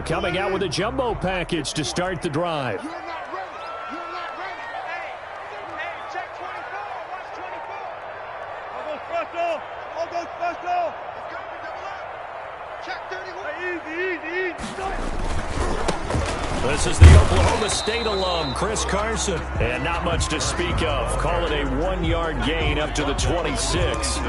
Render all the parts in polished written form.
Coming out with a jumbo package to start the drive. You're not ready. You're not ready. Hey, check 24. Watch 24. All goes special. All goes special. It's going to be double up. Check 31. Easy. This is the Oklahoma State alum, Chris Carson. And not much to speak of. Call it a 1-yard gain up to the 26.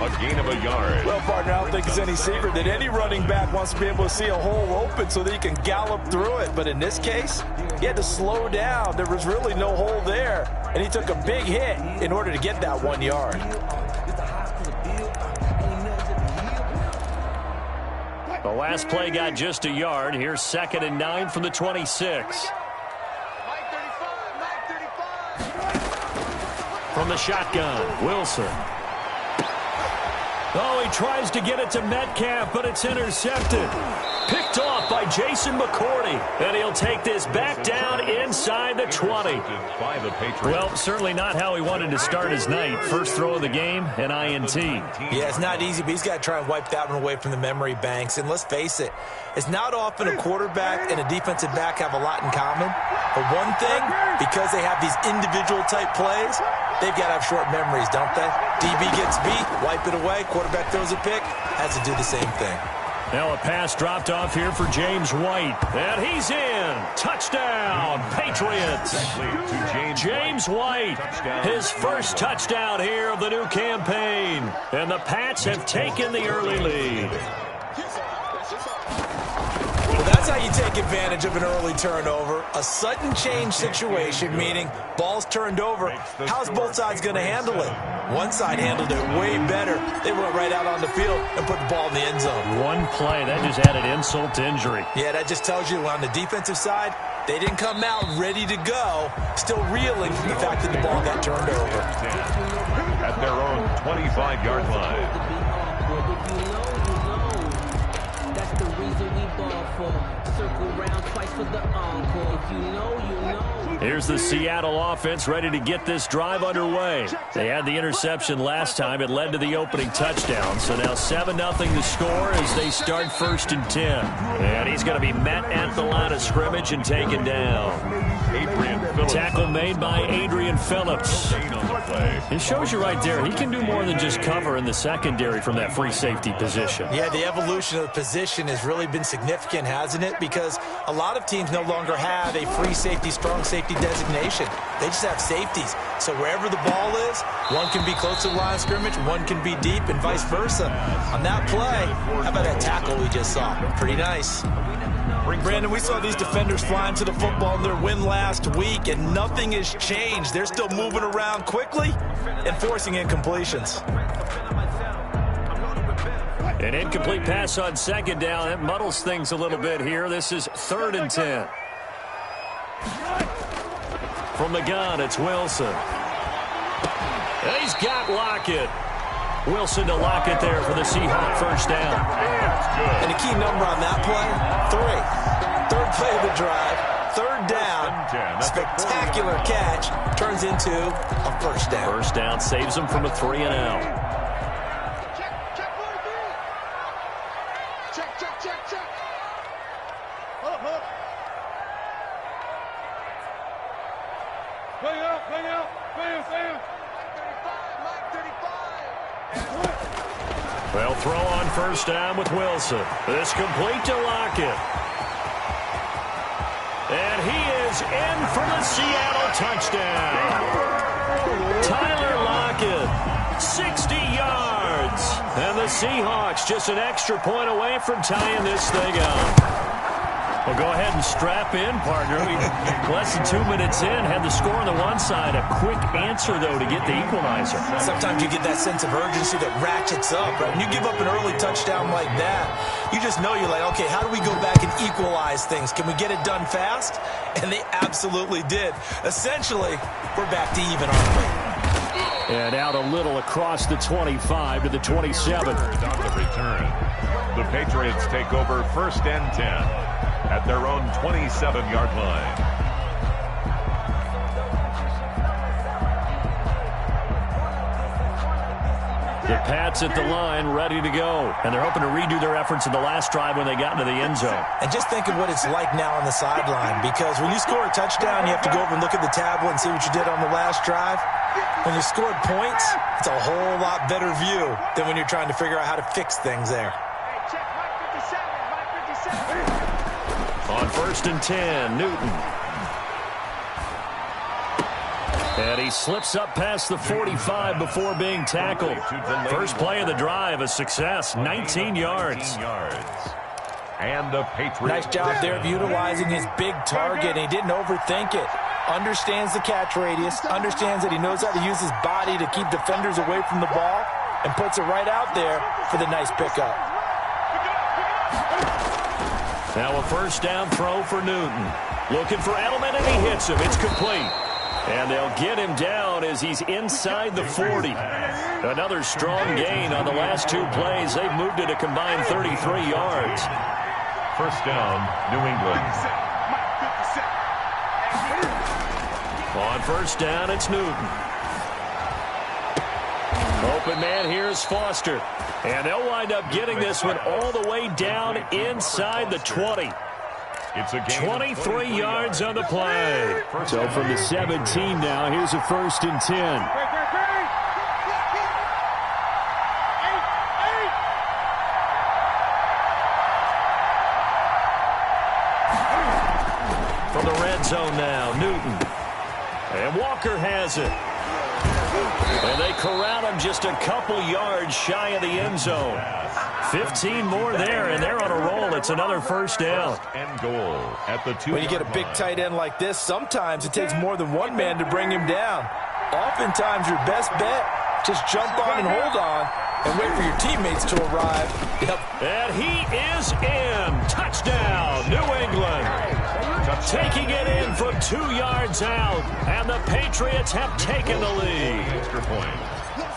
A gain of a yard. Well, partner, I don't think it's any secret that any running back wants to be able to see a hole open so that he can gallop through it. But in this case, he had to slow down. There was really no hole there. And he took a big hit in order to get that 1 yard. The last play got just a yard. Here's 2nd and 9 from the 26. From the shotgun, Wilson. Oh, he tries to get it to Metcalf, but it's intercepted. Picked off by Jason McCourty. And he'll take this back down inside the 20. Well, certainly not how he wanted to start his night. First throw of the game, an INT. Yeah, it's not easy, but he's got to try and wipe that one away from the memory banks. And let's face it, it's not often a quarterback and a defensive back have a lot in common. But one thing, because they have these individual type plays, they've got to have short memories, don't they? DB gets beat, wipe it away. Quarterback throws a pick, has to do the same thing. Now a pass dropped off here for James White. And he's in. Touchdown, Patriots. James White, his first touchdown here of the new campaign. And the Pats have taken the early lead. Well, that's how you take advantage of an early turnover. A sudden change situation, meaning ball's turned over. How's both sides going to handle it? One side handled it way better. They went right out on the field and put the ball in the end zone. One play, that just added insult to injury. Yeah, that just tells you on the defensive side, they didn't come out ready to go, still reeling from the fact that the ball got turned over. At their own 25-yard line. That's the reason we ball for. Circle round twice for the encore. If you know, you know. Here's the Seattle offense ready to get this drive underway. They had the interception last time. It led to the opening touchdown. So now 7-0 to score as they start 1st and 10. And he's going to be met at the line of scrimmage and taken down. Tackle made by Adrian Phillips. It shows you right there, he can do more than just cover in the secondary from that free safety position. Yeah, the evolution of the position has really been significant, hasn't it? Because a lot of teams no longer have a free safety, strong safety designation. They just have safeties. So wherever the ball is, one can be close to the line of scrimmage, one can be deep, and vice versa. On that play, how about that tackle we just saw? Pretty nice. Brandon, we saw these defenders flying to the football in their win last week, and nothing has changed. They're still moving around quickly and forcing incompletions. An incomplete pass on 2nd down. That muddles things a little bit here. This is 3rd and 10. From the gun, it's Wilson. And he's got Lockett. Wilson to Lockett there for the Seahawk first down. And a key number on that play, 3. Third play of the drive, 3rd down. Spectacular catch turns into a first down. First down saves him from a 3-and-out. Check. Bring out. Sam. Mike 35. Well, throw on first down with Wilson. This complete to Lockett. And he is in for the Seattle touchdown. Tyler Lockett, 60 yards. And the Seahawks just an extra point away from tying this thing up. Well, go ahead and strap in, partner. Less than 2 minutes in, had the score on the one side. A quick answer, though, to get the equalizer. Sometimes you get that sense of urgency that ratchets up. Right? When you give up an early touchdown like that, you just know you're like, okay, how do we go back and equalize things? Can we get it done fast? And they absolutely did. Essentially, we're back to even, aren't we? And out a little across the 25 to the 27. On the return, the Patriots take over 1st and 10 at their own 27-yard line. The Pats at the line, ready to go. And they're hoping to redo their efforts in the last drive when they got into the end zone. And just think of what it's like now on the sideline, because when you score a touchdown, you have to go over and look at the tablet and see what you did on the last drive. When you scored points, it's a whole lot better view than when you're trying to figure out how to fix things there. On 1st and 10, Newton. And he slips up past the 45 before being tackled. First play of the drive, a success, 19 yards. And the Patriots. Nice job there of utilizing his big target. He didn't overthink it. Understands the catch radius, understands that he knows how to use his body to keep defenders away from the ball, and puts it right out there for the nice pickup. Now a first down throw for Newton. Looking for Edelman, and he hits him. It's complete. And they'll get him down as he's inside the 40. Another strong gain on the last two plays. They've moved it a combined 33 yards. First down, New England. On first down, it's Newton. Open man here is Foster. And they'll wind up getting this one all the way down inside the 20. It's a gain 23 yards on the play. So from the 17 now, here's a 1st and 10. From the red zone now, Newton. And Walker has it. And they corral him just a couple yards shy of the end zone. 15 more there, and they're on a roll. It's another first down. And goal at the 2-yard line. When you get a big tight end like this, sometimes it takes more than one man to bring him down. Oftentimes, your best bet, just jump on and hold on and wait for your teammates to arrive. Yep. And he is in. Touchdown, New England. Taking it in from 2 yards out, and the Patriots have taken the lead. Extra point.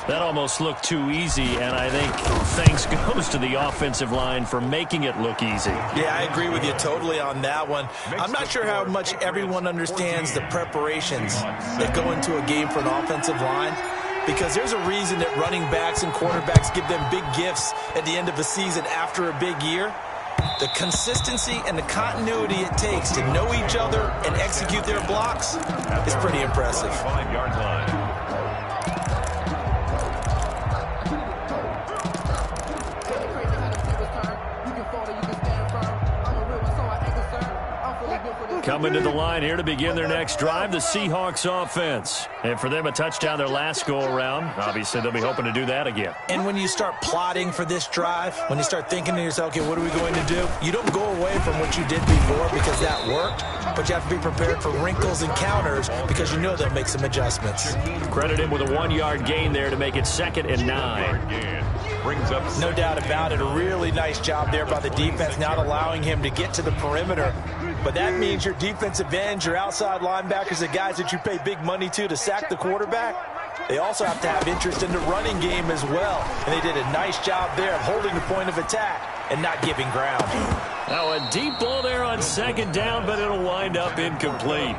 That almost looked too easy, and I think thanks goes to the offensive line for making it look easy. Yeah, I agree with you totally on that one. I'm not sure how much everyone understands the preparations that go into a game for an offensive line, because there's a reason that running backs and quarterbacks give them big gifts at the end of a season after a big year. The consistency and the continuity it takes to know each other and execute their blocks is pretty impressive. 5-yard line. Coming to the line here to begin their next drive, the Seahawks offense. And for them, a touchdown their last go-around. Obviously, they'll be hoping to do that again. And when you start plotting for this drive, when you start thinking to yourself, okay, what are we going to do? You don't go away from what you did before because that worked, but you have to be prepared for wrinkles and counters because you know they'll make some adjustments. Credit him with a 1-yard gain there to make it 2nd and 9. Brings up no doubt about it. A really nice job there by the defense, not allowing him to get to the perimeter. But that means your defensive ends, your outside linebackers, the guys that you pay big money to sack the quarterback, they also have to have interest in the running game as well. And they did a nice job there of holding the point of attack and not giving ground. Now a deep ball there on 2nd down, but it'll wind up incomplete.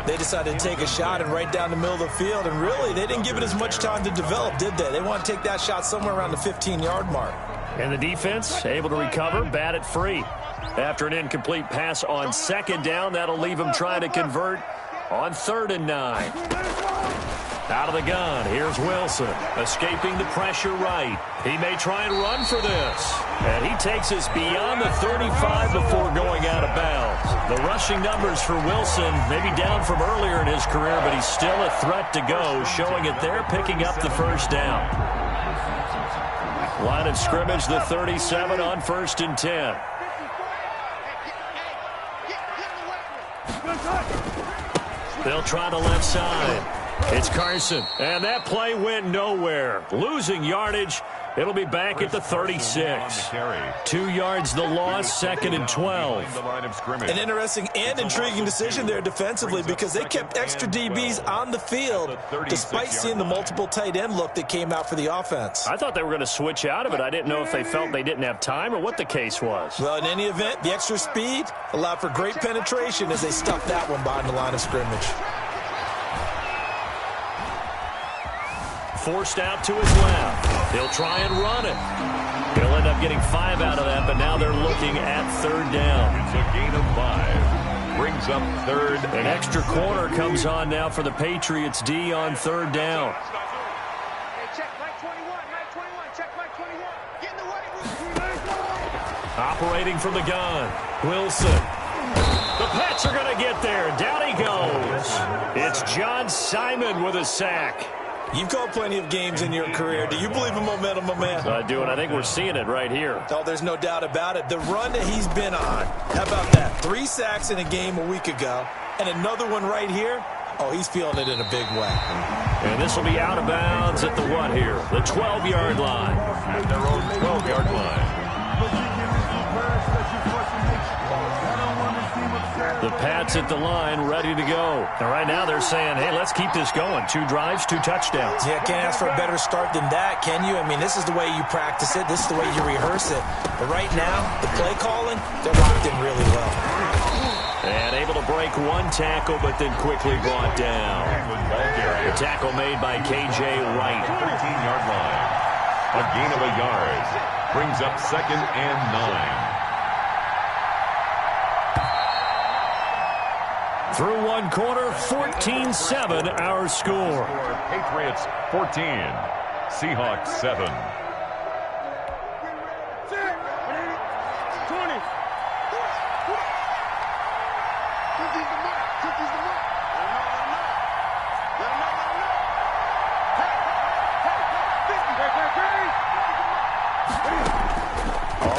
They decided to take a shot and right down the middle of the field, and really they didn't give it as much time to develop, did they? They want to take that shot somewhere around the 15-yard mark. And the defense able to recover, bat it free. After an incomplete pass on 2nd down, that'll leave them trying to convert on 3rd and 9. Out of the gun, here's Wilson, escaping the pressure right. He may try and run for this. And he takes us beyond the 35 before going out of bounds. The rushing numbers for Wilson maybe down from earlier in his career, but he's still a threat to go, showing it there, picking up the first down. Line of scrimmage, the 37 on 1st and 10. They'll try the left side. It's Carson, and that play went nowhere. Losing yardage. It'll be back at the 36. 2 yards the loss, 2nd and 12. An interesting and intriguing decision there defensively because they kept extra DBs on the field despite seeing the multiple tight end look that came out for the offense. I thought they were going to switch out of it. I didn't know if they felt they didn't have time or what the case was. Well, in any event, the extra speed allowed for great penetration as they stuffed that one behind the line of scrimmage. Forced out to his left. He'll try and run it. He'll end up getting 5 out of that, but now they're looking at 3rd down. It's a gain of 5. Brings up 3rd. An extra corner comes on now for the Patriots D on 3rd down. Operating from the gun, Wilson. The Pats are going to get there. Down he goes. It's John Simon with a sack. You've called plenty of games in your career. Do you believe in momentum, my man? I do, and I think we're seeing it right here. Oh, there's no doubt about it. The run that he's been on. How about that? 3 sacks in a game a week ago, and another one right here. Oh, he's feeling it in a big way. And this will be out of bounds at the what here? The 12-yard line. At their own 12-yard line. The Pats at the line, ready to go. And right now they're saying, hey, let's keep this going. 2 drives, 2 touchdowns. Yeah, can't ask for a better start than that, can you? I mean, this is the way you practice it. This is the way you rehearse it. But right now, the play calling, they're locked in really well. And able to break 1 tackle, but then quickly brought down. The tackle made by K.J. Wright. 13-yard line. A gain of a yard. Brings up 2nd and 9. Through 1 quarter, 14-7 our score. Patriots 14, Seahawks 7. 20.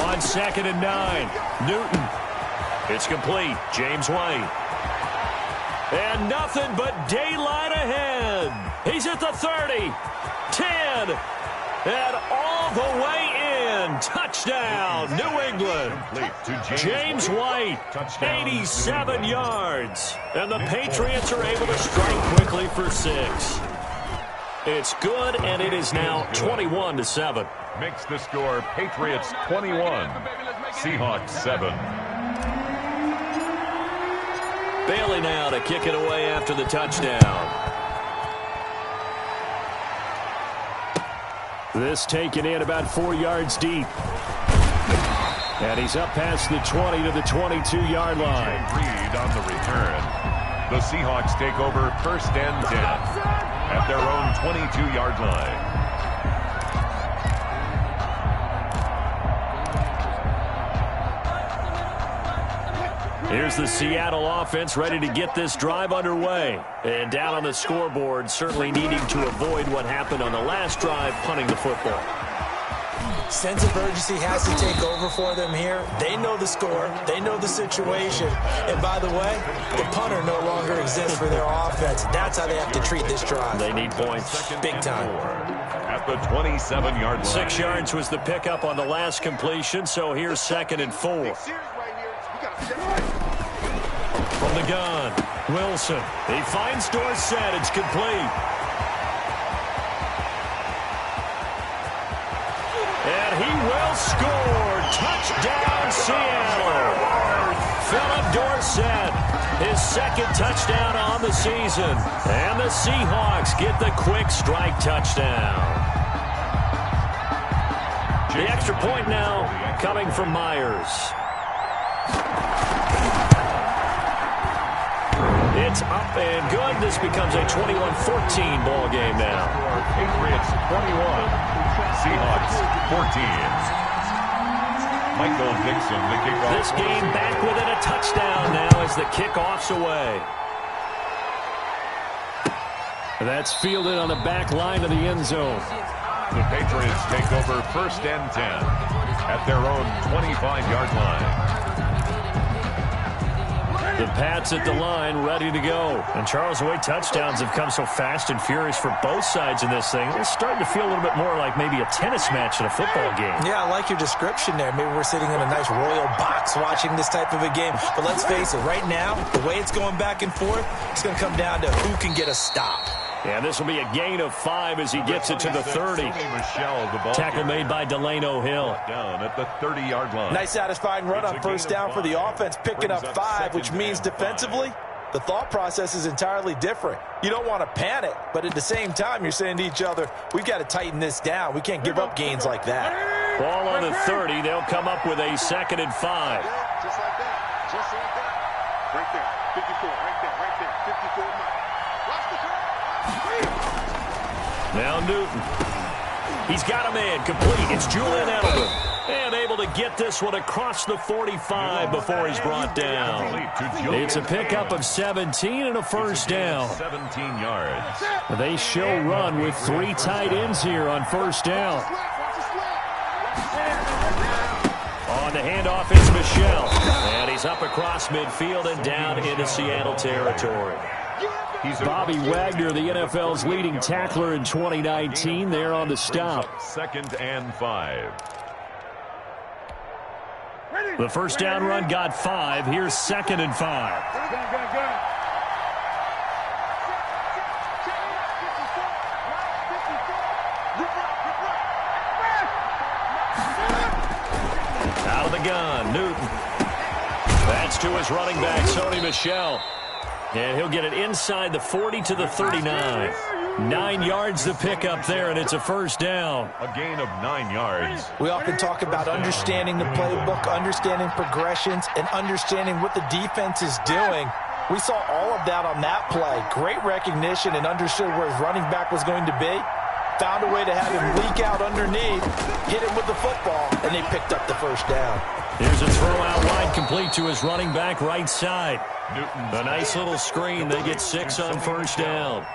On 2nd and 9, Newton. It's complete. James White. And nothing but daylight ahead. He's at the 30, 10, and all the way in. Touchdown, New England. James White, 87 yards. And the Patriots are able to strike quickly for 6. It's good, and it is now 21-7. Makes the score Patriots 21, Seahawks 7. Bailey now to kick it away after the touchdown. This taken in about 4 yards deep. And he's up past the 20 to the 22-yard line. Reed on the return. The Seahawks take over 1st and 10 at their own 22-yard line. Here's the Seattle offense ready to get this drive underway. And down on the scoreboard, certainly needing to avoid what happened on the last drive, punting the football. Sense of urgency has to take over for them here. They know the score. They know the situation. And by the way, the punter no longer exists for their offense. That's how they have to treat this drive. They need points. Big time. At the 27-yard line. 6 yards was the pickup on the last completion, so here's 2nd and 4. From the gun, Wilson. He finds Dorsett. It's complete. And he will score. Touchdown, Seattle. Philip Dorsett, his 2nd touchdown on the season. And the Seahawks get the quick strike touchdown. The extra point now coming from Myers. It's up and good. This becomes a 21-14 ball game now. Patriots 21, Seahawks 14. Michael Dixon, the kickoff. This game back within a touchdown now as the kickoff's away. That's fielded on the back line of the end zone. The Patriots take over 1st and 10 at their own 25-yard line. The Pats at the line, ready to go. And Charles, the way touchdowns have come so fast and furious for both sides in this thing, it's starting to feel a little bit more like maybe a tennis match in a football game. Yeah, I like your description there. Maybe we're sitting in a nice royal box watching this type of a game. But let's face it, right now, the way it's going back and forth, it's going to come down to who can get a stop. And this will be a gain of 5 as he gets it to the 30. Tackle made by Delano Hill. Down at the 30-yard line. Nice satisfying run on 1st down for the offense, picking up 5, which means defensively, the thought process is entirely different. You don't want to panic, but at the same time, you're saying to each other, we've got to tighten this down. We can't give up gains like that. Ball on the 30. They'll come up with a 2nd and 5. Just like that. Just like that. Right there. 54. Right there. Right there. 54 miles. Watch the throw. Now Newton. He's got a man complete. It's Julian Edelman. And able to get this one across the 45 before he's brought down. It's a pickup of 17 and a first down. 17 yards. They show run with 3 tight ends here on first down. On the handoff is Michel. And he's up across midfield and down into Seattle territory. Bobby Wagner, the NFL's leading tackler in 2019, there on the stop. 2nd and 5. The first down run got 5. Here's 2nd and 5. Out of the gun, Newton. That's to his running back, Sony Michel. And he'll get it inside the 40 to the 39. 9 yards to pick up there, and it's a first down. A gain of 9 yards. We often talk about understanding the playbook, understanding progressions, and understanding what the defense is doing. We saw all of that on that play. Great recognition and understood where his running back was going to be. Found a way to have him leak out underneath, hit him with the football, and they picked up the first down. Here's a throw out wide, complete to his running back right side. A nice little screen. They get 6 on first down.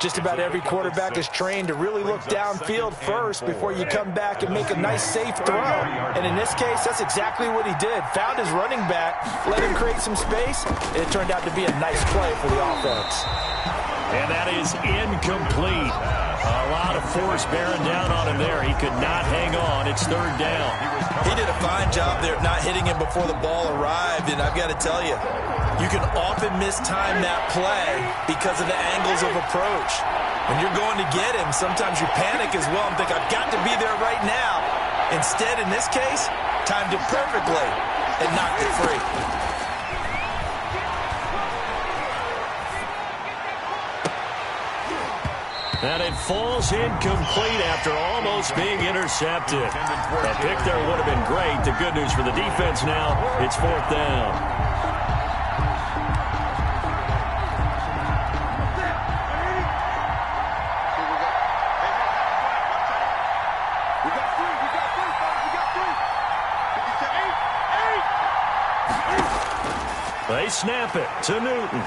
Just about every quarterback is trained to really look downfield first before you come back and make a nice, safe throw. And in this case, that's exactly what he did. Found his running back, let him create some space, and it turned out to be a nice play for the offense. And that is incomplete. A lot of force bearing down on him there. He could not hang on. It's 3rd down. He did a fine job there not hitting him before the ball arrived, and I've got to tell you, you can often mistime that play because of the angles of approach. When you're going to get him, sometimes you panic as well and think, I've got to be there right now. Instead, in this case, timed it perfectly and knocked it free. And it falls incomplete after almost being intercepted. A pick there would have been great. The good news for the defense now, it's 4th down. They snap it to Newton.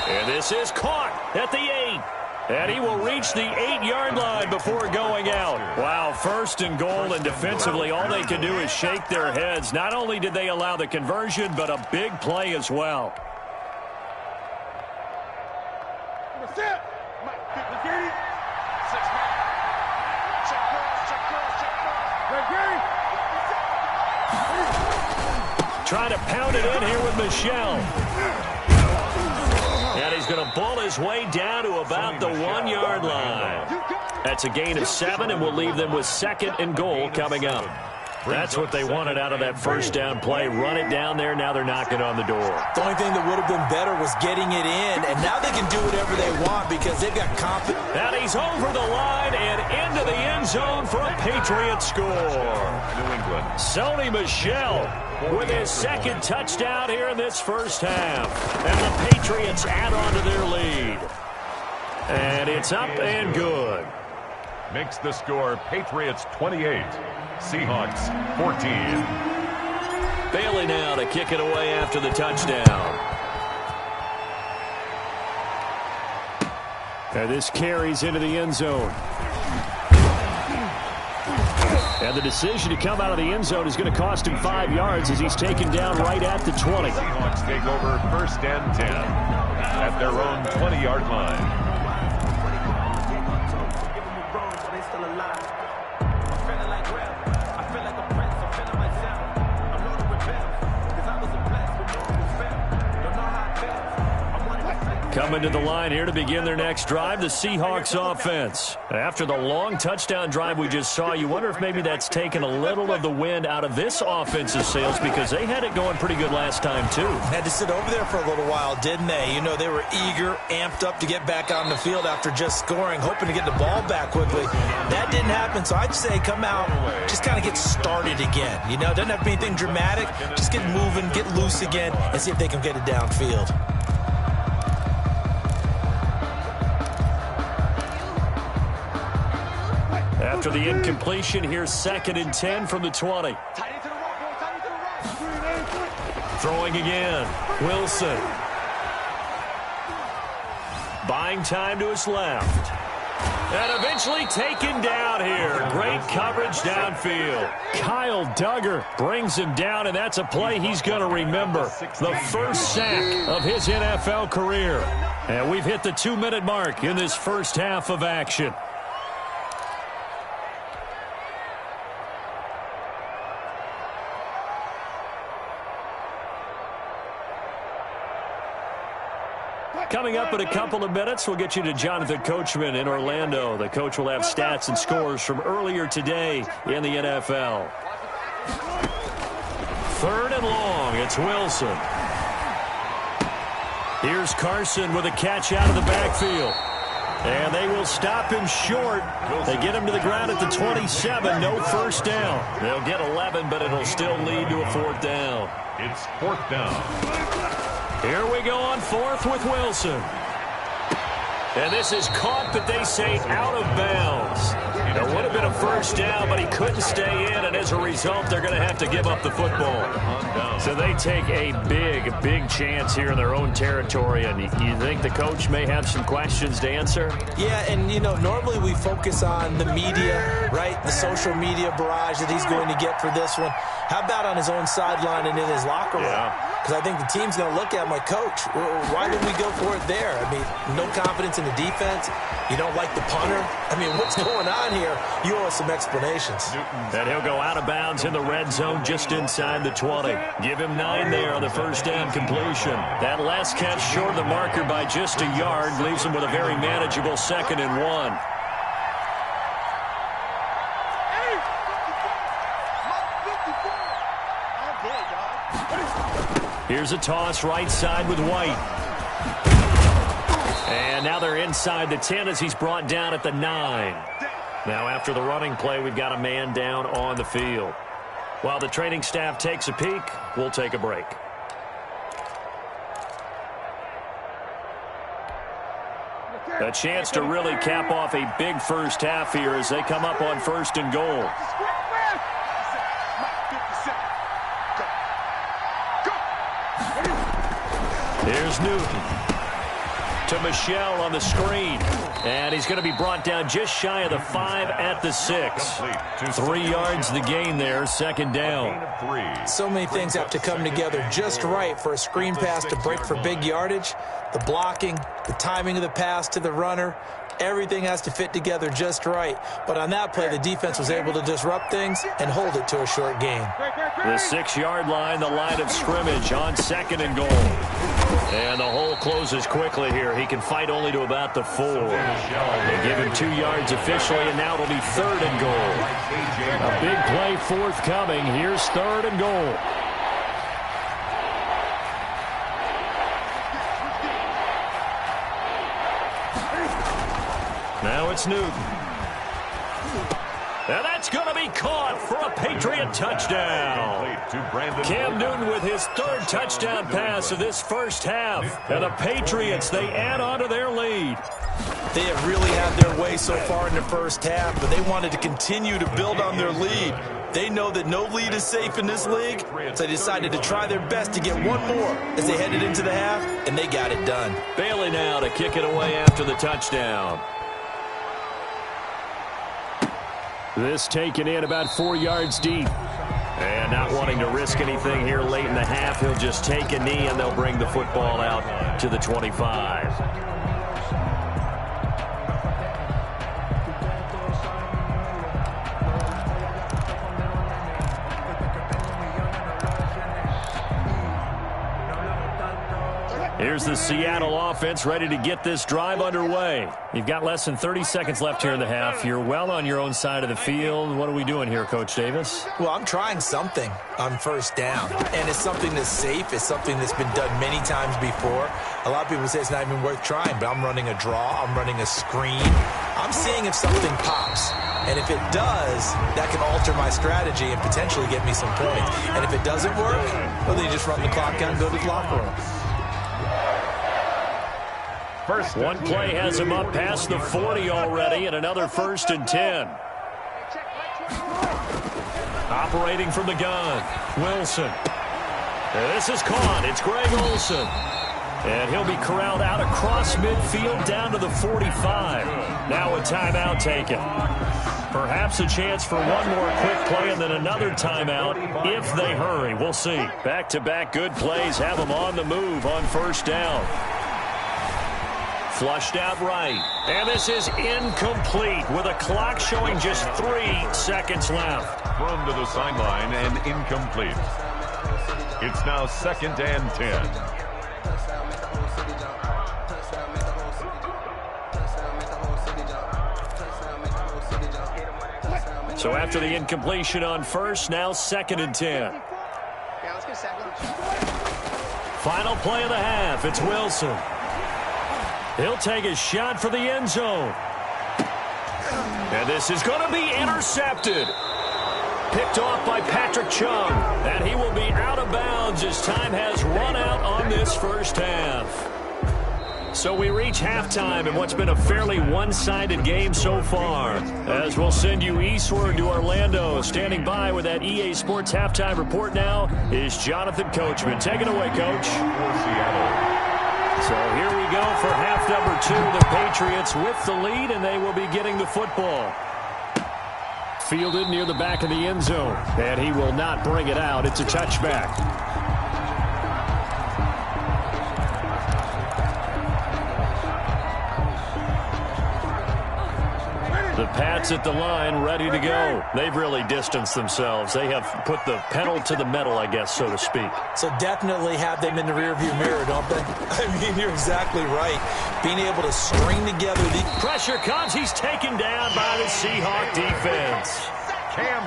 And this is caught at the 8. And he will reach the 8-yard line before going out. Wow, 1st and goal, and defensively all they can do is shake their heads. Not only did they allow the conversion, but a big play as well. Trying to pound it in here with Michel. And he's going to ball his way down to about the 1-yard line. That's a gain of 7, and we'll leave them with 2nd and goal coming up. That's what they wanted out of that first down play. Run it down there. Now they're knocking on the door. The only thing that would have been better was getting it in, and now they can do whatever they want because they've got confidence. And he's over the line and into the end zone for a Patriot score. New England. Sony Michel with his 2nd touchdown here in this first half. And the Patriots add on to their lead. And it's up and good. Makes the score Patriots 28, Seahawks 14. Bailey now to kick it away after the touchdown. And this carries into the end zone. And the decision to come out of the end zone is going to cost him 5 yards as he's taken down right at the 20. Seahawks take over 1st and 10 at their own 20-yard line. Coming to the line here to begin their next drive, the Seahawks offense. After the long touchdown drive we just saw, you wonder if maybe that's taken a little of the wind out of this offensive sails because they had it going pretty good last time too. Had to sit over there for a little while, didn't they? You know, they were eager, amped up to get back out on the field after just scoring, hoping to get the ball back quickly. That didn't happen, so I'd say come out, just kind of get started again. You know, doesn't have to be anything dramatic. Just get moving, get loose again, and see if they can get it downfield. After the incompletion, here's 2nd and 10 from the 20. Throwing again. Wilson. Buying time to his left. And eventually taken down here. Great coverage downfield. Kyle Duggar brings him down, and that's a play he's going to remember. The first sack of his NFL career. And we've hit the 2-minute mark in this first half of action. Coming up in a couple of minutes, we'll get you to Jonathan Coachman in Orlando. The coach will have stats and scores from earlier today in the NFL. 3rd and long. It's Wilson. Here's Carson with a catch out of the backfield. And they will stop him short. They get him to the ground at the 27. No first down. They'll get 11, but it'll still lead to a 4th down. It's 4th down. Here we go on 4th with Wilson. And this is caught, but they say out of bounds. It would have been a first down, but he couldn't stay in, and as a result, they're going to have to give up the football. So they take a big chance here in their own territory, and you think the coach may have some questions to answer? Yeah, and, you know, normally we focus on the media, right, the social media barrage that he's going to get for this one. How about on his own sideline and in his locker room? Because I think the team's going to look at him like, Coach, why did we go for it there? I mean, no confidence in the defense. You don't like the punter. I mean, what's going on here? You owe us some explanations. And he'll go out of bounds in the red zone just inside the 20. Give him 9 there on the first down completion. That last catch short of the marker by just a yard leaves him with a very manageable 2nd and 1. Here's a toss right side with White. And now they're inside the 10 as he's brought down at the 9. Now after the running play, we've got a man down on the field. While the training staff takes a peek, we'll take a break. A chance to really cap off a big first half here as they come up on 1st and goal. Here's Newton to Michelle on the screen. And he's going to be brought down just shy of the 5 at the 6. 3 yards the gain there, 2nd down. So many things have to come together just right for a screen pass to break for big yardage. The blocking, the timing of the pass to the runner, everything has to fit together just right. But on that play, the defense was able to disrupt things and hold it to a short gain. The 6-yard line, the line of scrimmage on 2nd and goal. And the hole closes quickly here. He can fight only to about the 4. They give him 2 yards officially, and now it'll be 3rd and goal. A big play forthcoming. Here's 3rd and goal. Now it's Newton. And that's going to be caught for a Patriot touchdown. Cam Newton with his 3rd touchdown pass of this first half. And the Patriots, they add on to their lead. They have really had their way so far in the first half, but they wanted to continue to build on their lead. They know that no lead is safe in this league, so they decided to try their best to get one more as they headed into the half, and they got it done. Bailey now to kick it away after the touchdown. This taken in about 4 yards deep. And not wanting to risk anything here late in the half, he'll just take a knee and they'll bring the football out to the 25. Here's the Seattle offense ready to get this drive underway. You've got less than 30 seconds left here in the half. You're well on your own side of the field. What are we doing here, Coach Davis? Well, I'm trying something on first down, and it's something that's safe. It's something that's been done many times before. A lot of people say it's not even worth trying, but I'm running a draw. I'm running a screen. I'm seeing if something pops. And if it does, that can alter my strategy and potentially get me some points. And if it doesn't work, well, then you just run the clock out and go to the locker room. One play has him up past the 40 already, and another 1st and 10. Operating from the gun, Wilson. This is caught. It's Greg Olsen. And he'll be corralled out across midfield down to the 45. Now a timeout taken. Perhaps a chance for one more quick play and then another timeout if they hurry. We'll see. Back-to-back good plays have them on the move on first down. Flushed out right. And this is incomplete with a clock showing just 3 seconds left. Thrown to the sideline and incomplete. It's now 2nd and 10. So after the incompletion on first, now 2nd and 10. Final play of the half. It's Wilson. He'll take a shot for the end zone. And this is going to be intercepted. Picked off by Patrick Chung. And he will be out of bounds as time has run out on this first half. So we reach halftime in what's been a fairly one-sided game so far. As we'll send you eastward to Orlando. Standing by with that EA Sports halftime report now is Jonathan Coachman. Take it away, Coach. So here we go for half number 2. The Patriots with the lead, and they will be getting the football. Fielded near the back of the end zone. And he will not bring it out. It's a touchback. The Pats at the line, ready to go. They've really distanced themselves. They have put the pedal to the metal, I guess, so to speak. So definitely have them in the rearview mirror, don't they? I mean, you're exactly right. Being able to string together the... Pressure comes. He's taken down by the Seahawk defense.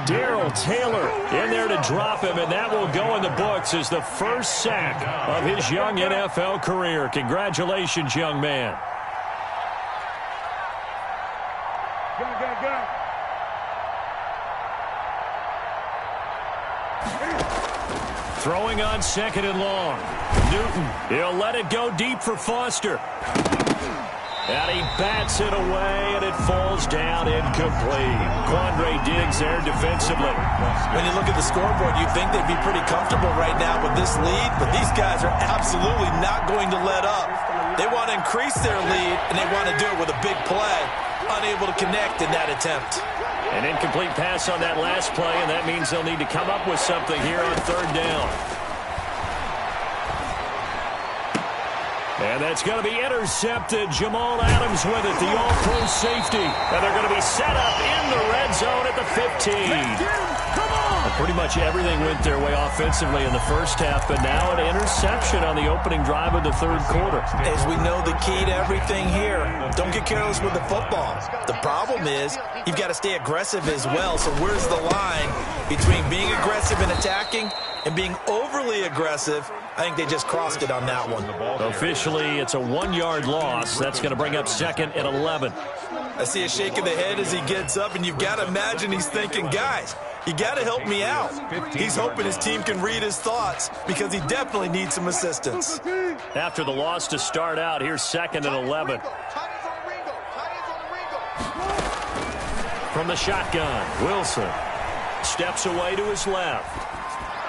Darrell Taylor in there to drop him, and that will go in the books as the first sack of his young NFL career. Congratulations, young man. Throwing on 2nd and long. Newton, he'll let it go deep for Foster. And he bats it away, and it falls down incomplete. Quandre Diggs there defensively. When you look at the scoreboard, you'd think they'd be pretty comfortable right now with this lead, but these guys are absolutely not going to let up. They want to increase their lead, and they want to do it with a big play. Unable to connect in that attempt. An incomplete pass on that last play, and that means they'll need to come up with something here on 3rd down. And that's going to be intercepted. Jamal Adams with it, the all-pro safety. And they're going to be set up in the red zone at the 15. Well, pretty much everything went their way offensively in the first half, but now an interception on the opening drive of the 3rd quarter. As we know, the key to everything here, don't get careless with the football. The problem is you've got to stay aggressive as well. So where's the line between being aggressive and attacking and being overly aggressive? I think they just crossed it on that one. Officially, it's a 1-yard loss. That's going to bring up 2nd and 11. I see a shake of the head as he gets up, and you've got to imagine he's thinking, guys, you got to help me out. He's hoping his team can read his thoughts because he definitely needs some assistance. After the loss to start out, here's 2nd and 11. From the shotgun, Wilson steps away to his left.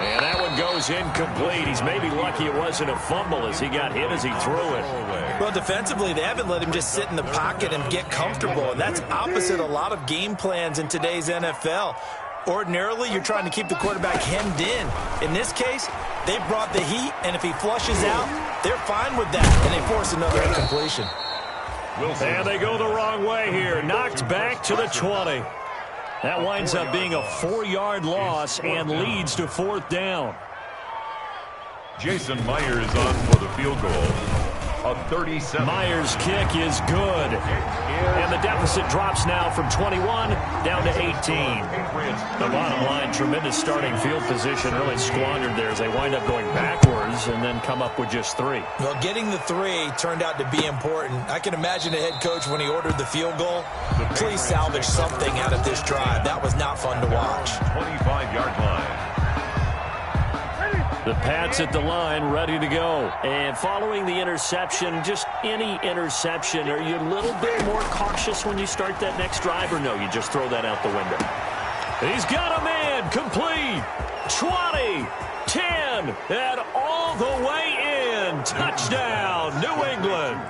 And that one goes incomplete. He's maybe lucky it wasn't a fumble as he got hit as he threw it. Well, defensively, they haven't let him just sit in the pocket and get comfortable. And that's opposite a lot of game plans in today's NFL. Ordinarily, you're trying to keep the quarterback hemmed in. In this case, they brought the heat, and if he flushes out, they're fine with that, and they force another incompletion. And they go the wrong way here. Knocked back to the 20. That winds up being a 4-yard loss and leads to 4th down. Jason Myers on for the field goal. a 37. Myers' kick is good. And the deficit drops now from 21 down to 18. The bottom line, tremendous starting field position, really squandered there as they wind up going backwards and then come up with just 3. Well, getting the 3 turned out to be important. I can imagine the head coach when he ordered the field goal. Please salvage something out of this drive. That was not fun to watch. 25-yard line. The Pats at the line, ready to go. And following the interception, just any interception, are you a little bit more cautious when you start that next drive, or no, you just throw that out the window? He's got a man, complete, 20, 10, and all the way in. Touchdown, New England.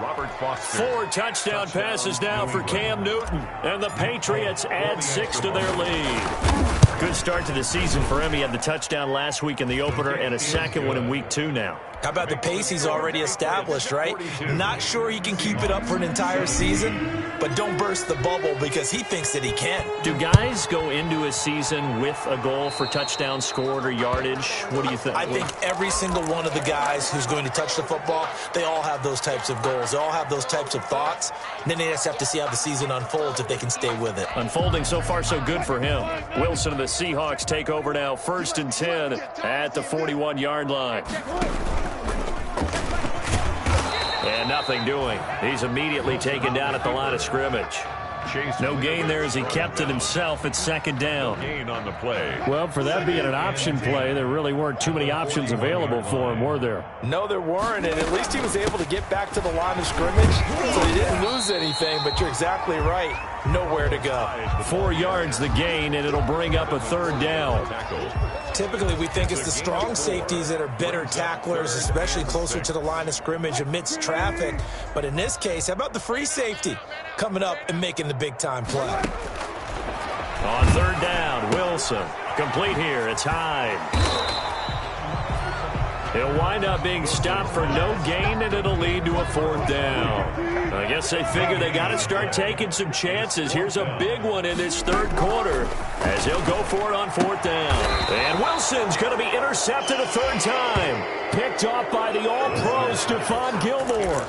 4 touchdown passes now for Cam Newton, and the Patriots add 6 to their lead. Good start to the season for him. He had the touchdown last week in the opener and a second one in week 2 now. How about the pace he's already established, right? Not sure he can keep it up for an entire season, but don't burst the bubble because he thinks that he can. Do guys go into a season with a goal for touchdown scored or yardage? What do you think? I think every single one of the guys who's going to touch the football, they all have those types of goals. They all have those types of thoughts. And then they just have to see how the season unfolds if they can stay with it. Unfolding so far so good for him. Wilson and the Seahawks take over now, 1st and 10 at the 41-yard line. And nothing doing. He's immediately taken down at the line of scrimmage. No gain there as he kept it himself at 2nd down. Gain on the play. Well, for that being an option play, there really weren't too many options available for him, were there? No, there weren't, and at least he was able to get back to the line of scrimmage, so he didn't lose anything, but you're exactly right. Nowhere to go. 4 yards the gain, and it'll bring up a 3rd down. Typically, we think it's the strong safeties that are better tacklers, especially closer to the line of scrimmage amidst traffic. But in this case, how about the free safety coming up and making the big-time play? On 3rd down, Wilson. Complete here. It's Hyde. He'll wind up being stopped for no gain, and it'll lead to a 4th down. I guess they figure they got to start taking some chances. Here's a big one in this 3rd quarter as he'll go for it on 4th down. And Wilson's going to be intercepted a 3rd time. Picked off by the All-Pro Stephon Gilmore.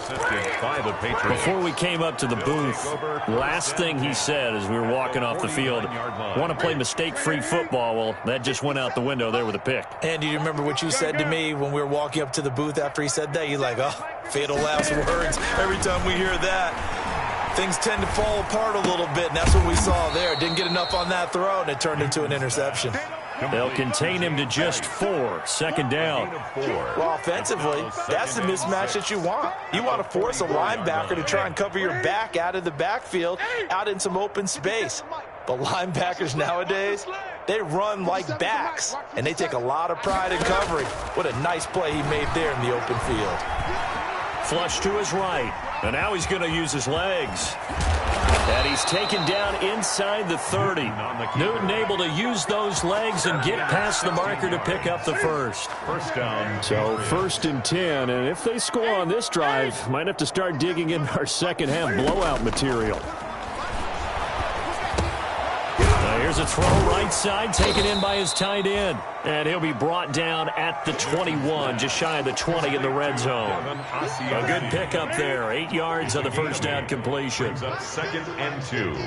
Before we came up to the booth, last thing he said as we were walking off the field, want to play mistake-free football. Well, that just went out the window there with a pick. And do you remember what you said to me when we were walking up to the booth after he said that? You're like, oh, fatal last words. Every time we hear that, things tend to fall apart a little bit, and that's what we saw there. Didn't get enough on that throw, and it turned into an interception. They'll contain him to just 4. 2nd down. Well, offensively, that's the mismatch that you want. You want to force a linebacker to try and cover your back out of the backfield, out in some open space. But linebackers nowadays, they run like backs, and they take a lot of pride in covering. What a nice play he made there in the open field. Flush to his right, and now he's going to use his legs. And he's taken down inside the 30. Newton able to use those legs and get past the marker to pick up the 1st. 1st down. So 1st and 10, and if they score on this drive, might have to start digging in our second half blowout material. Here's a throw right side, taken in by his tight end. And he'll be brought down at the 21, just shy of the 20 in the red zone. A good pickup there. 8 yards on the 1st down completion. 2nd and 2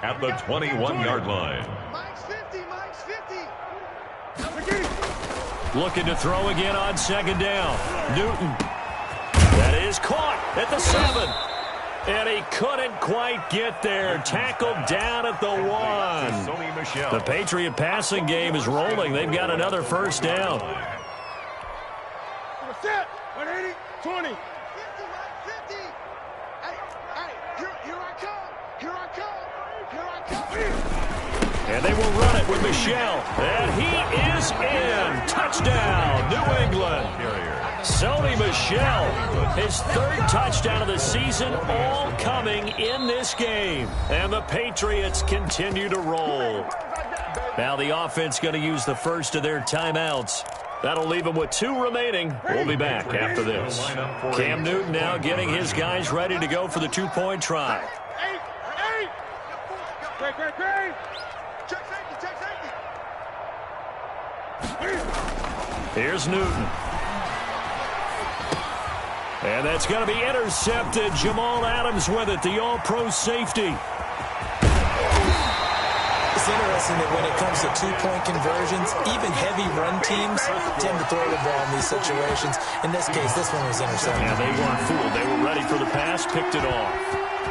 at the 21-yard line. Looking to throw again on 2nd down. Newton. That is caught at the 7. And he couldn't quite get there. Tackled down at the 1. The Patriot passing game is rolling. They've got another 1st down. 180, 20. 50, 50. Here I come. Here I come. Here I come. And they will run it with Michel. And he is in. Touchdown, New England. Sony Michel, his 3rd touchdown of the season, all coming in this game. And the Patriots continue to roll. Now the offense going to use the first of their timeouts. That'll leave them with 2 remaining. We'll be back after this. Cam Newton now getting his guys ready to go for the 2-point try. Great. Here's Newton. And that's going to be intercepted. Jamal Adams with it, the all-pro safety. It's interesting that when it comes to two-point conversions, even heavy run teams tend to throw the ball in these situations. In this case, this one was intercepted. Yeah, they weren't fooled. They were ready for the pass, picked it off.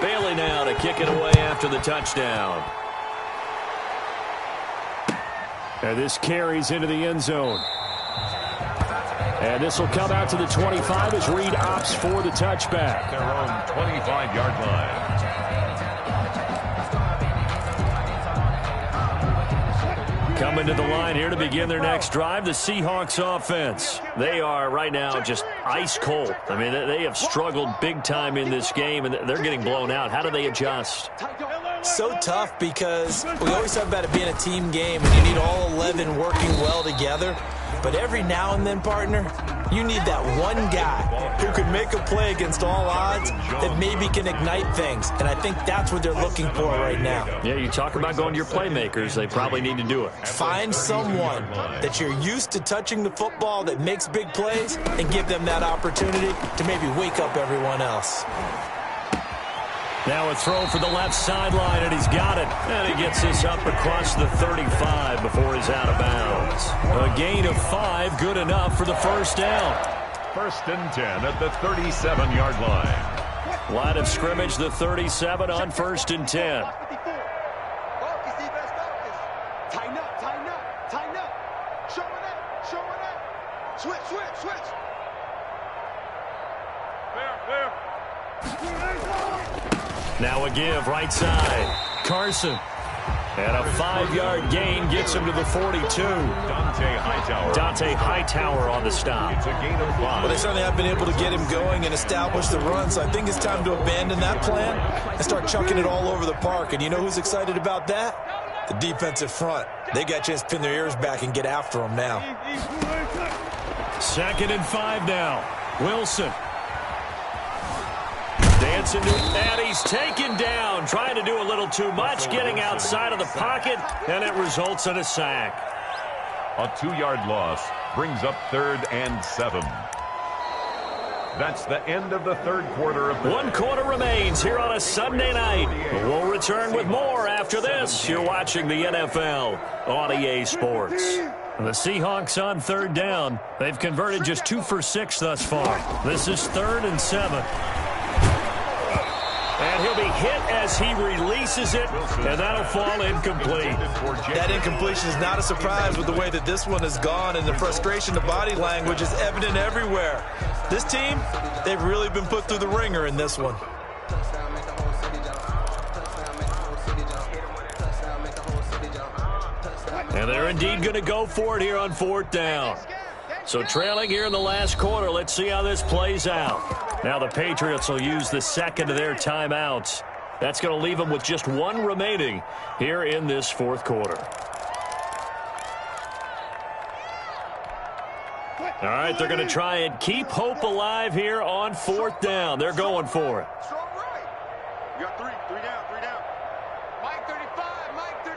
Bailey now to kick it away after the touchdown. And this carries into the end zone. And this will come out to the 25 as Reed opts for the touchback. Their own 25-yard line. Coming to the line here to begin their next drive, the Seahawks offense. They are right now just ice cold. I mean, they have struggled big time in this game, and they're getting blown out. How do they adjust? So tough because we always talk about it being a team game, and you need all 11 working well together. But every now and then, partner, you need that one guy who can make a play against all odds that maybe can ignite things. And I think that's what they're looking for right now. Yeah, you talk about going to your playmakers. They probably need to do it. Find someone that you're used to touching the football that makes big plays and give them that opportunity to maybe wake up everyone else. Now a throw for the left sideline, and he's got it. And he gets this up across the 35 before he's out of bounds. A gain of 5, good enough for the first down. 1st and 10 at the 37-yard line. Line of scrimmage, the 37 on 1st and 10. Tighten up, tighten up, tighten up. Show it up, show it up. Switch, switch, switch. Fair. Now a give, right side. Carson. And a 5-yard gain gets him to the 42. Dante Hightower on the stop. It's a gain of 5. Well, they certainly have been able to get him going and establish the run, so I think it's time to abandon that plan and start chucking it all over the park. And you know who's excited about that? The defensive front. They got a chance to pin their ears back and get after him now. 2nd and 5 now. Wilson. Dancing to, and he's taken down, trying to do a little too much, getting outside of the pocket, and it results in a sack. A 2-yard loss brings up 3rd and 7. That's the end of the 3rd quarter of the 1 quarter remains here on a Sunday night. We'll return with more after this. You're watching the NFL on EA Sports. The Seahawks on 3rd down. They've converted just 2 for 6 thus far. This is 3rd and 7. And he'll be hit as he releases it, and that'll fall incomplete. That incompletion is not a surprise with the way that this one has gone, and the frustration, the body language is evident everywhere. This team, they've really been put through the ringer in this one. And they're indeed going to go for it here on 4th down. So trailing here in the last quarter, let's see how this plays out. Now the Patriots will use the second of their timeouts. That's going to leave them with just 1 remaining here in this 4th quarter. All right, they're going to try and keep hope alive here on 4th down. They're going for it. Strong right. You got 3 down, 3 down. Mike 35, Mike 35.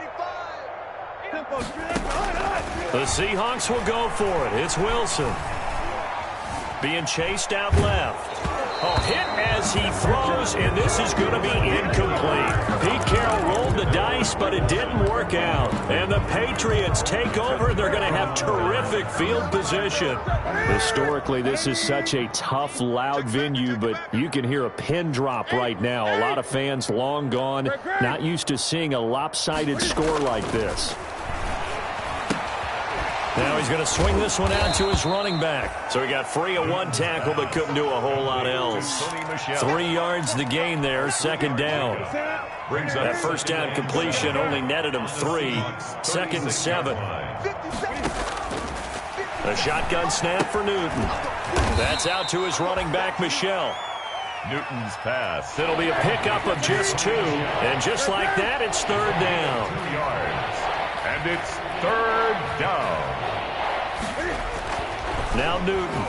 The Seahawks will go for it. It's Wilson. Being chased out left. A hit as he throws, and this is going to be incomplete. Pete Carroll rolled the dice, but it didn't work out. And the Patriots take over. They're going to have terrific field position. Historically, this is such a tough, loud venue, but you can hear a pin drop right now. A lot of fans long gone, not used to seeing a lopsided score like this. Now he's going to swing this one out to his running back. So he got free of 1 tackle, but couldn't do a whole lot else. 3 yards the gain there, 2nd down. That first down completion only netted him 3. 2nd and 7. A shotgun snap for Newton. That's out to his running back, Michel. Newton's pass. It'll be a pickup of just 2. And just like that, it's 3rd down. 2 yards. And it's 3rd down. Now Newton.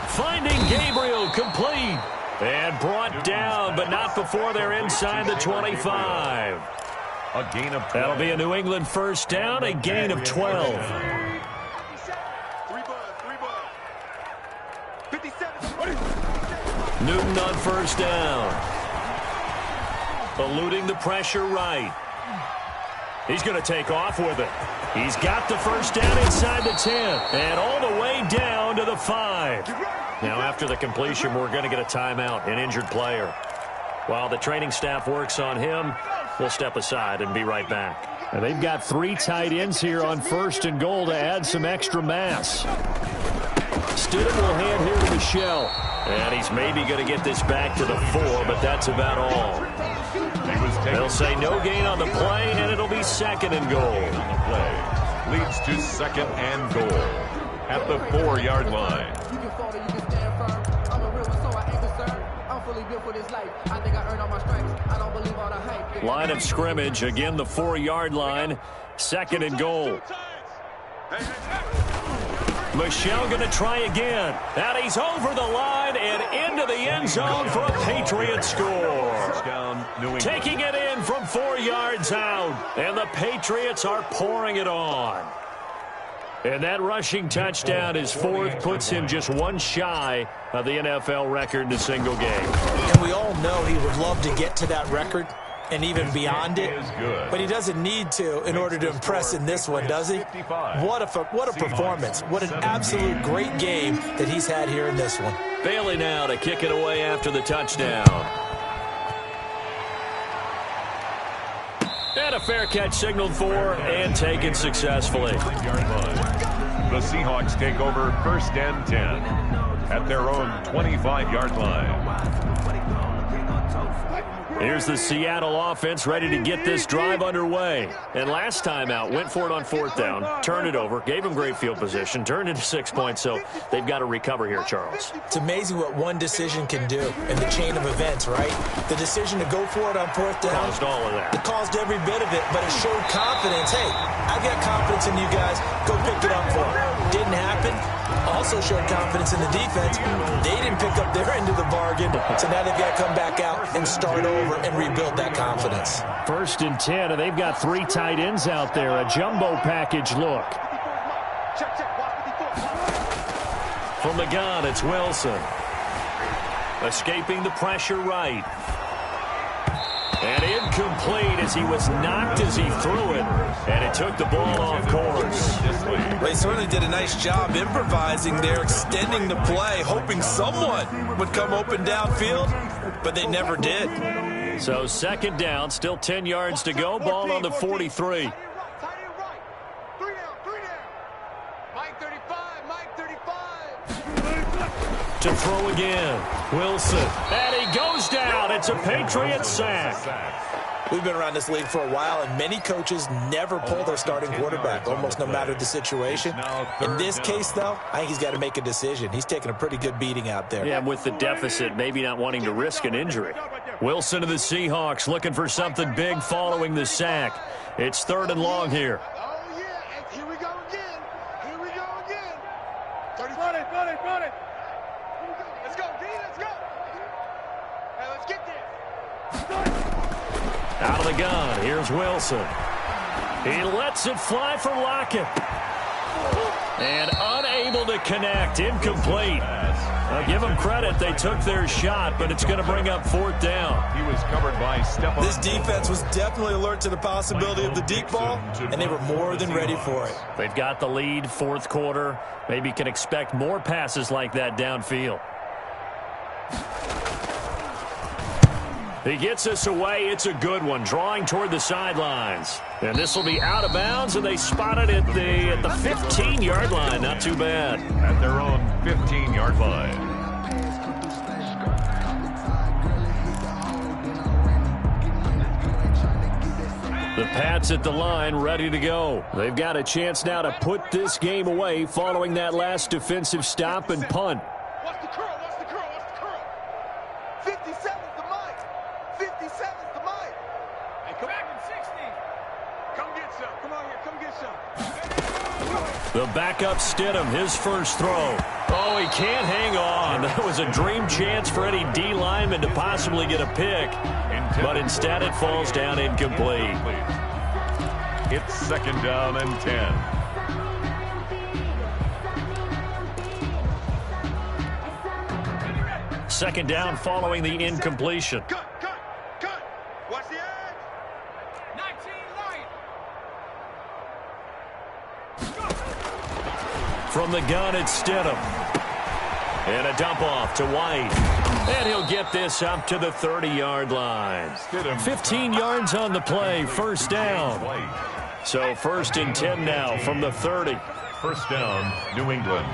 Finding Gabriel, complete. And brought down, but not before they're inside the 25. A gain of 12. That'll be a New England first down, a gain of 12. 57. Newton on first down. Eluding the pressure right. He's going to take off with it. He's got the first down inside the 10 and all the way down to the 5. Now after the completion, we're going to get a timeout, an injured player. While the training staff works on him, we'll step aside and be right back. And they've got 3 tight ends here on first and goal to add some extra mass. Stidham will hand here to Michel. And he's maybe going to get this back to the 4, but that's about all. They'll say no gain on the play, and it'll be second and goal. Leads to second and goal at the 4-yard line. Line of scrimmage, again the 4-yard line, second and goal. Michel going to try again. And he's over the line and into the end zone for a Patriot score. Taking it in from 4 yards out. And the Patriots are pouring it on. And that rushing touchdown, his 4th, puts him just 1 shy of the NFL record in a single game. And we all know he would love to get to that record and even beyond it, but he doesn't need to in order to impress in this one, does he? What a performance. What an absolute great game that he's had here in this one. Bailey now to kick it away after the touchdown. And a fair catch signaled for and taken successfully. The Seahawks take over first and 10 at their own 25-yard line. Here's the Seattle offense ready to get this drive underway. And last time out, went for it on 4th down, turned it over, gave them great field position, turned into 6 points, so they've got to recover here, Charles. It's amazing what one decision can do in the chain of events, right? The decision to go for it on 4th down. Caused all of that. It caused every bit of it, but it showed confidence. Hey, I've got confidence in you guys. Go pick it up for them. Didn't happen. Also showed confidence in the defense. They didn't pick up their end of the bargain, so now they've got to come back out and start over and rebuild that confidence. First and 10, and they've got 3 tight ends out there. A jumbo package look. From the gun, it's Wilson. Escaping the pressure right. And incomplete as he was knocked as he threw it. And it took the ball off course. They certainly did a nice job improvising there, extending the play, hoping someone would come open downfield, but they never did. So second down, still 10 yards to go. Ball on the 43. To throw again. Wilson. And he goes down. It's a Patriot sack. We've been around this league for a while, and many coaches never pull their starting quarterback, almost no matter the situation. In this case, though, I think he's got to make a decision. He's taking a pretty good beating out there. Yeah, with the deficit, maybe not wanting to risk an injury. Wilson to the Seahawks, looking for something big following the sack. It's 3rd and long here. Oh, yeah. Here we go again. Here we go again. 30, 40. Let's go, D. Let's go. Hey, let's get there. Out of the gun, here's Wilson. He lets it fly for Lockett. And unable to connect, incomplete. I'll give them credit, they took their shot, but it's going to bring up 4th down. He was covered by Stephon. This defense was definitely alert to the possibility of the deep ball, and they were more than ready for it. They've got the lead, 4th quarter. Maybe can expect more passes like that downfield. He gets us away. It's a good one, drawing toward the sidelines. And this will be out of bounds, and they spot it at the 15-yard line. Not too bad. At their own 15-yard line. The Pats at the line, ready to go. They've got a chance now to put this game away following that last defensive stop and punt. What's the curl? 57's the mic. 57's the mic. Hey, come back in 60. Come get some. Come on here. Come get some. The backup Stidham, his first throw. Oh, he can't hang on. And that was a dream chance for any D lineman to possibly get a pick. But instead it falls down incomplete. It's second down and 10. Second down following the incompletion. Cut. Watch the edge. 19 light. From the gun, it's Stidham. And a dump off to White. And he'll get this up to the 30-yard line. 15 yards on the play, first down. So first and 10 now from the 30. First down, New England.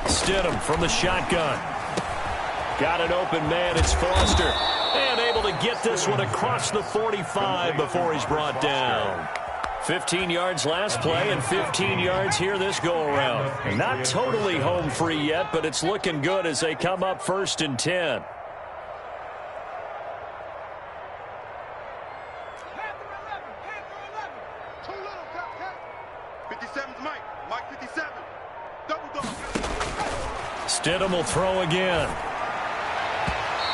Stidham from the shotgun. Got an open man, it's Foster. And able to get this one across the 45 before he's brought down. 15 yards last play and 15 yards here this go-around. Not totally home free yet, but it's looking good as they come up first and 10. Stidham will throw again.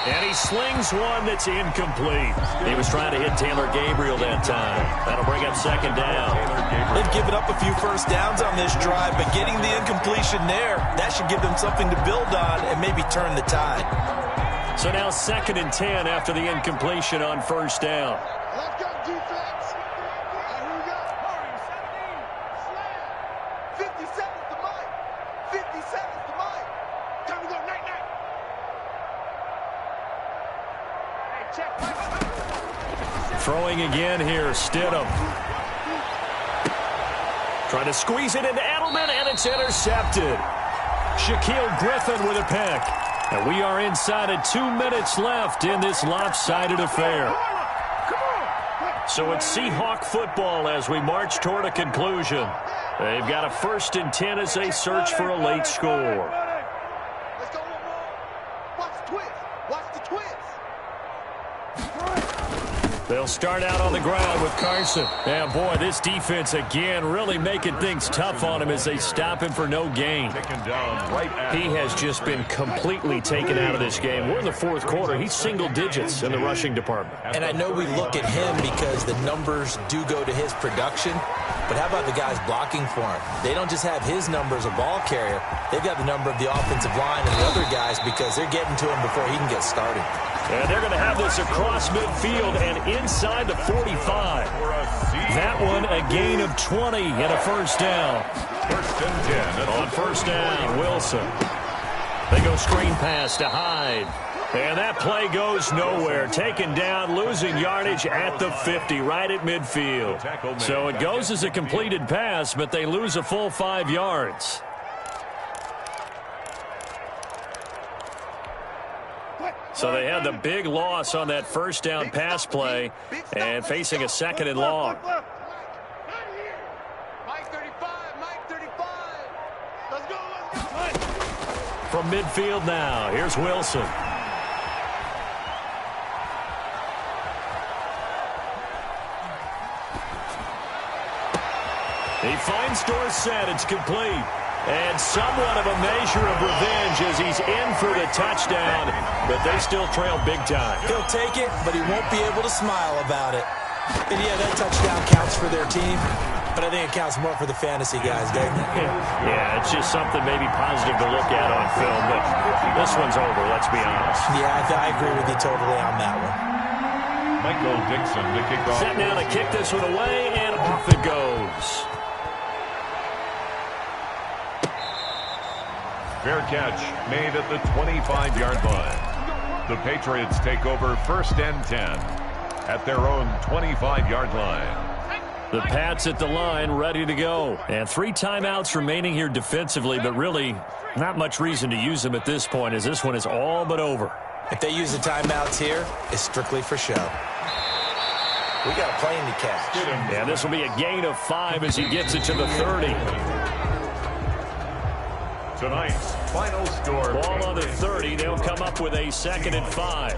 And he slings one that's incomplete. He was trying to hit Taylor Gabriel that time. That'll bring up second down. They've given up a few first downs on this drive, but getting the incompletion there, that should give them something to build on and maybe turn the tide. So now second and 10 after the incompletion on first down. Let's go, defense. Here we go. 50 seconds to Mike. 50 seconds to Mike. Time to go, night. Throwing again here, Stidham. Trying to squeeze it into Edelman, and it's intercepted. Shaquille Griffin with a pick. And we are inside of 2 minutes left in this lopsided affair. So it's Seahawk football as we march toward a conclusion. They've got a first and 10 as they search for a late score. Let's go one more. Watch the twist. Watch the twist. They'll start out on the ground with Carson. And boy, this defense again really making things tough on him as they stop him for no gain. He has just been completely taken out of this game. We're in the fourth quarter. He's single digits in the rushing department. And I know we look at him because the numbers do go to his production, but how about the guys blocking for him? They don't just have his number as a ball carrier. They've got the number of the offensive line and the other guys because they're getting to him before he can get started. And they're going to have this across midfield and inside the 45. That one a gain of 20 and a first down. First and 10. On first down, Wilson. They go screen pass to Hyde. And that play goes nowhere. Taken down, losing yardage at the 50, right at midfield. So it goes as a completed pass, but they lose a full 5 yards. So they had the big loss on that first down pass play and facing a second and long. Mike 35. Let's go. From midfield now, here's Wilson. He finds Dorsett. It's complete. And somewhat of a measure of revenge as he's in for the touchdown, but they still trail big time. He'll take it, but he won't be able to smile about it. And yeah, that touchdown counts for their team, but I think it counts more for the fantasy guys, doesn't it? Yeah, it's just something maybe positive to look at on film, but this one's over, let's be honest. Yeah, I agree with you totally on that one. Michael Dixon to kick off. Set now to kick this one away, and off it goes. Fair catch made at the 25-yard line. The Patriots take over first and 10 at their own 25-yard line. The Pats at the line, ready to go. And 3 timeouts remaining here defensively, but really not much reason to use them at this point as this one is all but over. If they use the timeouts here, it's strictly for show. We got a plane to catch. Yeah, this will be a gain of 5 as he gets it to the 30. Tonight's final score. Ball on the 30. They'll come up with a second and 5.